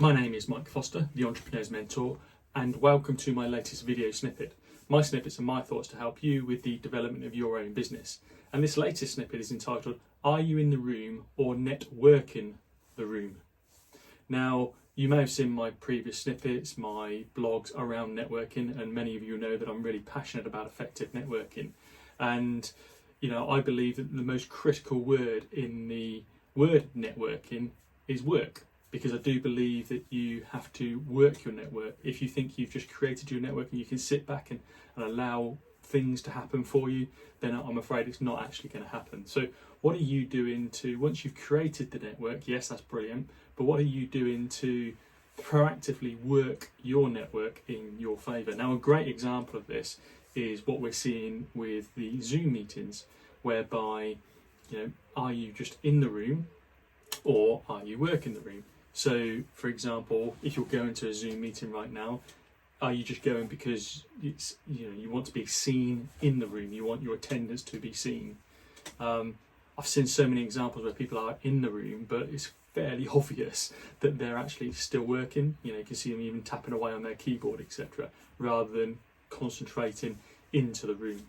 My name is Mike Foster, the Entrepreneur's Mentor, and welcome to my latest video snippet. My snippets are my thoughts to help you with the development of your own business. And this latest snippet is entitled, Are You in the Room or Networking the Room? Now, you may have seen my previous snippets, my blogs around networking, and many of you know that I'm really passionate about effective networking. And, I believe that the most critical word in the word networking is work. Because I do believe that you have to work your network. If you think you've just created your network and you can sit back and allow things to happen for you, then I'm afraid it's not actually going to happen. So what are you doing to, once you've created the network, yes, that's brilliant, but what are you doing to proactively work your network in your favour? Now, a great example of this is what we're seeing with the Zoom meetings, whereby, are you just in the room or are you working the room? So, for example, if you're going to a Zoom meeting right now, are you just going because it's you want to be seen in the room? You want your attendance to be seen. I've seen so many examples where people are in the room, but it's fairly obvious that they're actually still working. You can see them even tapping away on their keyboard, etc., rather than concentrating into the room.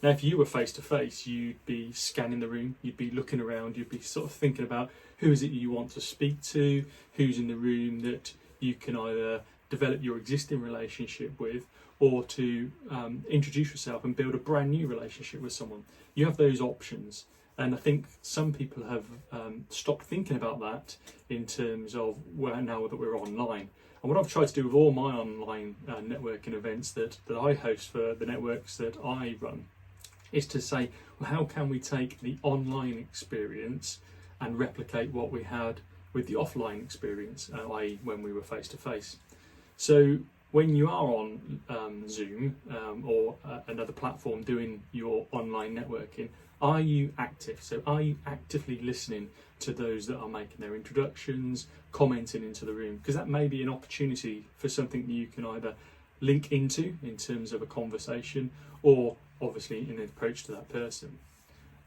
Now, if you were face to face, you'd be scanning the room, you'd be looking around, you'd be sort of thinking about who is it you want to speak to, who's in the room that you can either develop your existing relationship with or to introduce yourself and build a brand new relationship with someone. You have those options. And I think some people have stopped thinking about that in terms of now that we're online. And what I've tried to do with all my online networking events that I host for the networks that I run is to say, well, how can we take the online experience and replicate what we had with the offline experience, i.e. when we were face to face. So when you are on Zoom or another platform doing your online networking, are you active? So are you actively listening to those that are making their introductions, commenting into the room? Because that may be an opportunity for something that you can either link into in terms of a conversation or obviously in an approach to that person.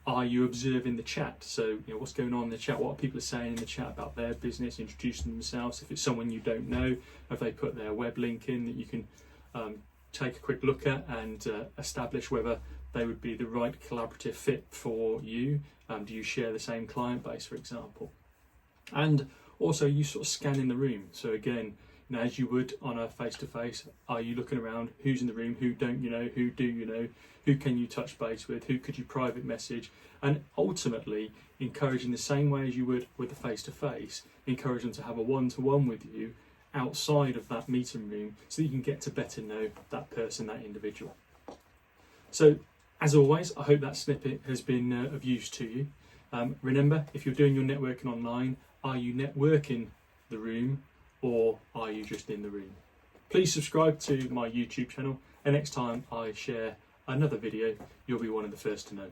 Are you observing the chat? So, what's going on in the chat? What are people saying in the chat about their business, introducing themselves? If it's someone you don't know, have they put their web link in that you can take a quick look at and establish whether they would be the right collaborative fit for you? Do you share the same client base, for example? And also, you sort of scanning the room. So again, as you would on a face-to-face, are you looking around? Who's in the room? Who don't you know? Who do you know? Who can you touch base with? Who could you private message? And ultimately, encouraging the same way as you would with the face-to-face, encourage them to have a one-to-one with you outside of that meeting room so that you can get to better know that person, that individual. So, as always, I hope that snippet has been of use to you. Remember, if you're doing your networking online, are you networking the room or are you just in the room? Please subscribe to my YouTube channel, and next time I share another video, you'll be one of the first to know.